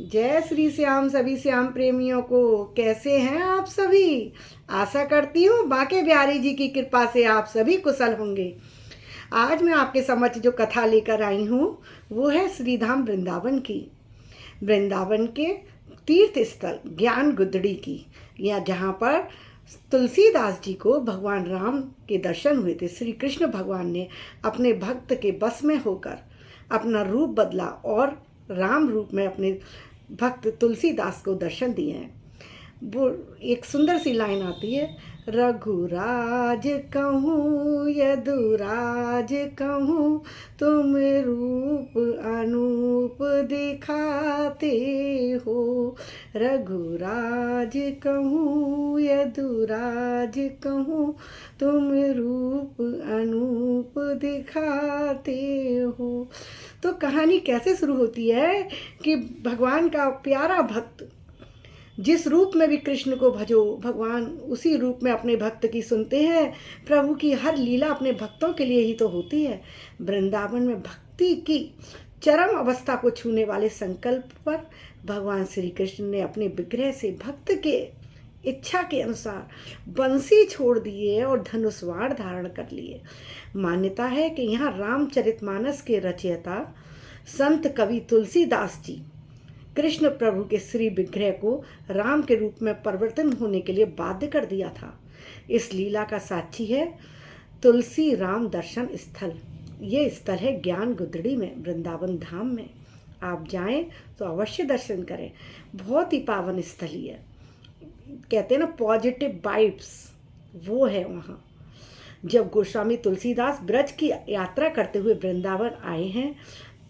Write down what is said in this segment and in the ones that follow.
जय श्री श्याम सभी श्याम प्रेमियों को। कैसे हैं आप सभी? आशा करती हूँ बांके बिहारी जी की कृपा से आप सभी कुशल होंगे। आज मैं आपके समक्ष जो कथा लेकर आई हूँ वो है श्रीधाम वृंदावन की, वृंदावन के तीर्थ स्थल ज्ञान गुदड़ी की, या जहाँ पर तुलसीदास जी को भगवान राम के दर्शन हुए थे। श्री कृष्ण भगवान ने अपने भक्त के बस में होकर अपना रूप बदला और राम रूप में अपने भक्त तुलसीदास को दर्शन दिए हैं। वो एक सुंदर सी लाइन आती है, रघुराज कहूँ यदुराज कहूँ तुम रूप अनूप दिखाते हो। रघुराज कहूँ यदुराज कहूँ तुम रूप अनूप दिखाते हो। तो कहानी कैसे शुरू होती है कि भगवान का प्यारा भक्त जिस रूप में भी कृष्ण को भजो, भगवान उसी रूप में अपने भक्त की सुनते हैं। प्रभु की हर लीला अपने भक्तों के लिए ही तो होती है। वृंदावन में भक्ति की चरम अवस्था को छूने वाले संकल्प पर भगवान श्री कृष्ण ने अपने विग्रह से भक्त के इच्छा के अनुसार बंसी छोड़ दिए और धनुषवाण धारण कर लिए। मान्यता है कि यहाँ रामचरितमानस के रचयिता संत कवि तुलसीदास जी कृष्ण प्रभु के श्री विग्रह को राम के रूप में परिवर्तन होने के लिए बाध्य कर दिया था। इस लीला का साक्षी है तुलसी राम दर्शन स्थल। ये स्थल है ज्ञान गुदड़ी में, वृंदावन धाम में। आप जाएं तो अवश्य दर्शन करें। बहुत ही पावन स्थल ही है। कहते हैं ना पॉजिटिव वाइब्स, वो है वहाँ। जब गोस्वामी तुलसीदास ब्रज की यात्रा करते हुए वृंदावन आए हैं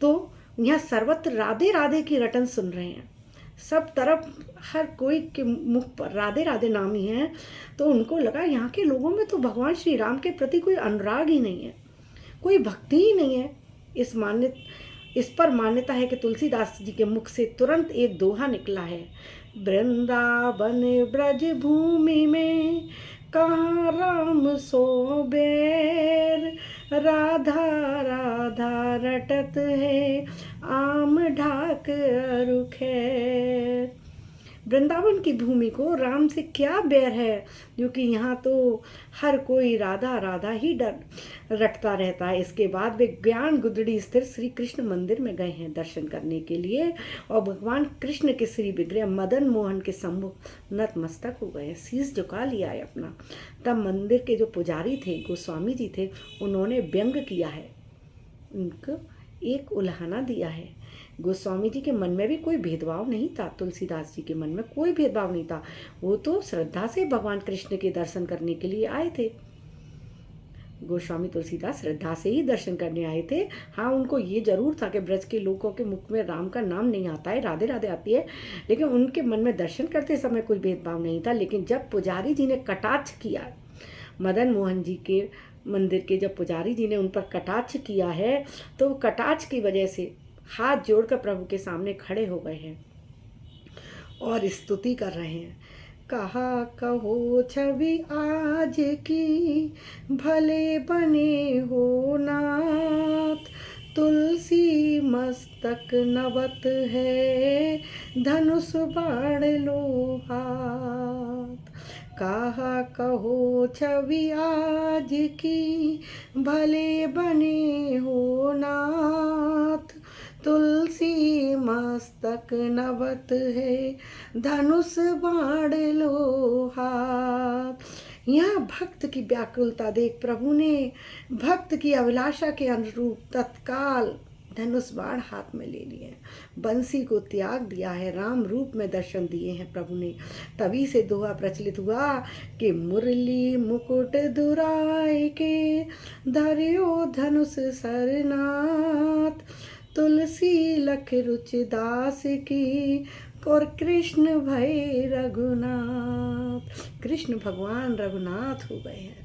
तो यहाँ सर्वत्र राधे राधे की रटन सुन रहे हैं। सब तरफ हर कोई के मुख पर राधे राधे नाम ही है। तो उनको लगा यहाँ के लोगों में तो भगवान श्री राम के प्रति कोई अनुराग ही नहीं है, कोई भक्ति ही नहीं है। इस पर मान्यता है कि तुलसीदास जी के मुख से तुरंत एक दोहा निकला है, वृंदावन ब्रज भूमि में कहाँ राम सो बैर, राधा राधा रटत है आम ढाक अरु खैर। वृंदावन की भूमि को राम से क्या बैर है, जो कि यहाँ तो हर कोई राधा राधा ही रटता रहता है। इसके बाद वे ज्ञान गुदड़ी स्थित श्री कृष्ण मंदिर में गए हैं दर्शन करने के लिए और भगवान कृष्ण के श्री विग्रह मदन मोहन के सम्मुख नतमस्तक हो गए, शीश झुका लिया है अपना। तब मंदिर के जो पुजारी थे, गोस्वामी जी थे, उन्होंने व्यंग किया है, उनको एक उल्हाना दिया है। गोस्वामी जी के मन में भी कोई भेदभाव नहीं था, तुलसीदास जी के मन में कोई भेदभाव नहीं था। वो तो श्रद्धा से भगवान कृष्ण के दर्शन करने के लिए आए थे। गोस्वामी तुलसीदास श्रद्धा से ही दर्शन करने आए थे। हाँ, उनको ये जरूर था कि ब्रज के लोगों के मुख में राम का नाम नहीं आता है, राधे राधे आती है, लेकिन उनके मन में दर्शन करते समय कोई भेदभाव नहीं था। लेकिन जब पुजारी जी ने कटाक्ष किया, मदन मोहन जी के मंदिर के जब पुजारी जी ने उन पर कटाक्ष किया है, तो कटाक्ष की वजह से हाथ जोड़कर प्रभु के सामने खड़े हो गए हैं और स्तुति कर रहे हैं। कहा कहो छवि आज की भले बने हो नाथ, तुलसी मस्तक नवत है धनुष बाण लो हाथ। कहा कहो छवि आज की भले बने हो नाथ, तुलसी मस्तक नवत है धनुष बाण लो हाथ। यहाँ भक्त की व्याकुलता देख प्रभु ने भक्त की अभिलाषा के अनुरूप तत्काल धनुष बाण हाथ में ले लिए, बंसी को त्याग दिया है, राम रूप में दर्शन दिए हैं प्रभु ने। तभी से दोहा प्रचलित हुआ कि मुरली मुकुट दुराय के धर्यो धनुष सरनाथ, तुलसी लख रुचि दास की और कृष्ण भय रघुनाथ। कृष्ण भगवान रघुनाथ हो गए हैं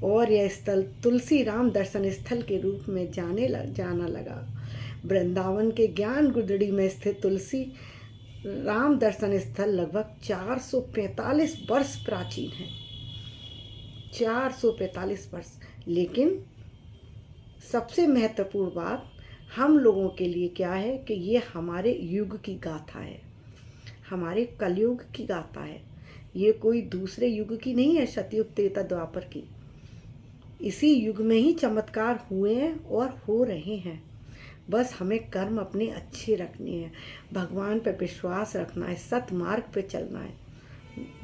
और यह स्थल तुलसी राम दर्शन स्थल के रूप में जाना लगा। वृंदावन के ज्ञान गुदड़ी में स्थित तुलसी राम दर्शन स्थल लगभग 445 वर्ष प्राचीन है, 445 वर्ष। लेकिन सबसे महत्वपूर्ण बात, हम लोगों के लिए क्या है कि ये हमारे युग की गाथा है, हमारे कलयुग की गाथा है। ये कोई दूसरे युग की नहीं है, सतयुग त्रेता द्वापर की। इसी युग में ही चमत्कार हुए हैं और हो रहे हैं। बस हमें कर्म अपने अच्छे रखने हैं, भगवान पर विश्वास रखना है, सत मार्ग पे चलना है,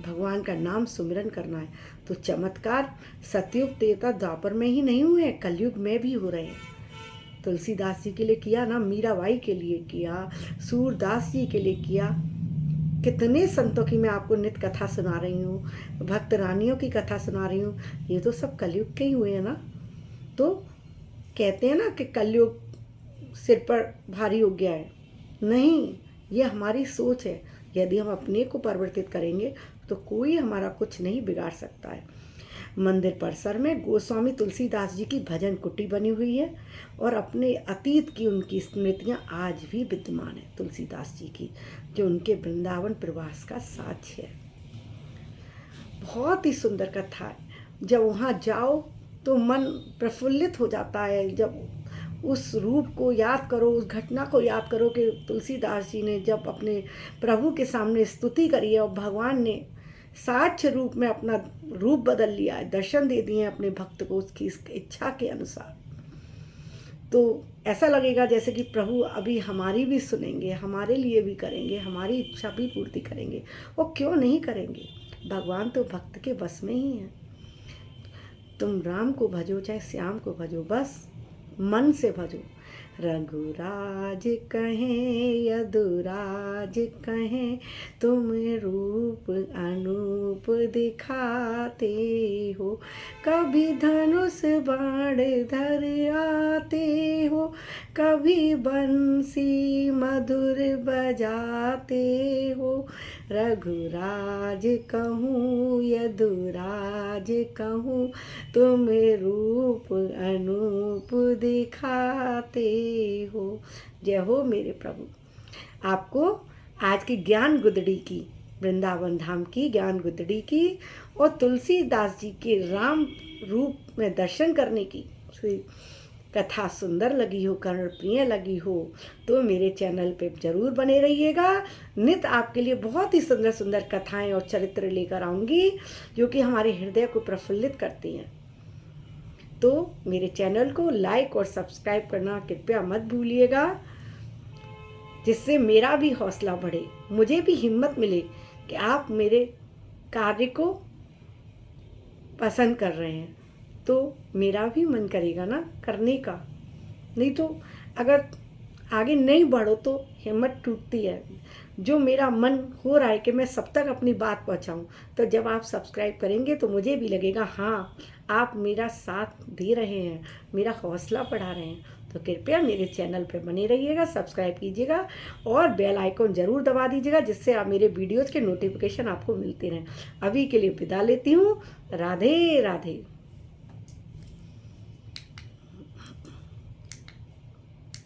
भगवान का नाम सुमिरन करना है। तो चमत्कार सतयुग त्रेता द्वापर में ही नहीं हुए, कलयुग में भी हो रहे हैं। तुलसीदास जी के लिए किया ना, मीराबाई के लिए किया, सूरदास जी के लिए किया, कितने संतों की मैं आपको नित्य कथा सुना रही हूँ, भक्त रानियों की कथा सुना रही हूँ। ये तो सब कलयुग के ही हुए हैं ना। तो कहते हैं ना कि कलयुग सिर पर भारी हो गया है, नहीं, ये हमारी सोच है। यदि हम अपने को परिवर्तित करेंगे तो कोई हमारा कुछ नहीं बिगाड़ सकता है। मंदिर परिसर में गोस्वामी तुलसीदास जी की भजन कुटी बनी हुई है और अपने अतीत की उनकी स्मृतियाँ आज भी विद्यमान है तुलसीदास जी की, जो उनके वृंदावन प्रवास का साक्ष्य है। बहुत ही सुंदर कथा है। जब वहाँ जाओ तो मन प्रफुल्लित हो जाता है। जब उस रूप को याद करो, उस घटना को याद करो कि तुलसीदास जी ने जब अपने प्रभु के सामने स्तुति करी है और भगवान ने साक्ष्य रूप में अपना रूप बदल लिया है, दर्शन दे दिए अपने भक्त को उसकी इच्छा के अनुसार। तो ऐसा लगेगा जैसे कि प्रभु अभी हमारी भी सुनेंगे, हमारे लिए भी करेंगे, हमारी इच्छा भी पूर्ति करेंगे। और क्यों नहीं करेंगे, भगवान तो भक्त के बस में ही है। तुम राम को भजो चाहे श्याम को भजो, बस मन से भजो। रघुराज कहें यदुराज कहें, तुम रूप अनूप दिखाते हो। कभी धनुष बाण धर आते हो, कभी बंसी मधुर बजाते हो। रघुराज कहूँ यदुराज कहूँ, तुम रूप अनूप दिखाते हो। जय हो मेरे प्रभु। आपको आज की ज्ञान गुदड़ी की, वृंदावन धाम की ज्ञान गुदड़ी की और तुलसीदास जी के राम रूप में दर्शन करने की कथा सुंदर लगी हो, कर्ण प्रिय लगी हो तो मेरे चैनल पे जरूर बने रहिएगा। नित्य आपके लिए बहुत ही सुंदर सुंदर कथाएं और चरित्र लेकर आऊँगी जो कि हमारे हृदय को प्रफुल्लित करती हैं। तो मेरे चैनल को लाइक और सब्सक्राइब करना कृपया मत भूलिएगा, जिससे मेरा भी हौसला बढ़े, मुझे भी हिम्मत मिले कि आप मेरे कार्य को पसंद कर रहे हैं। तो मेरा भी मन करेगा ना करने का। नहीं तो अगर आगे नहीं बढ़ो तो हिम्मत टूटती है। जो मेरा मन हो रहा है कि मैं सब तक अपनी बात पहुंचाऊं, तो जब आप सब्सक्राइब करेंगे तो मुझे भी लगेगा हाँ, आप मेरा साथ दे रहे हैं, मेरा हौसला बढ़ा रहे हैं। तो कृपया मेरे चैनल पर बने रहिएगा, सब्सक्राइब कीजिएगा और बेल आइकन ज़रूर दबा दीजिएगा, जिससे आप मेरे वीडियोज़ के नोटिफिकेशन आपको मिलते रहें। अभी के लिए विदा लेती हूँ। राधे राधे।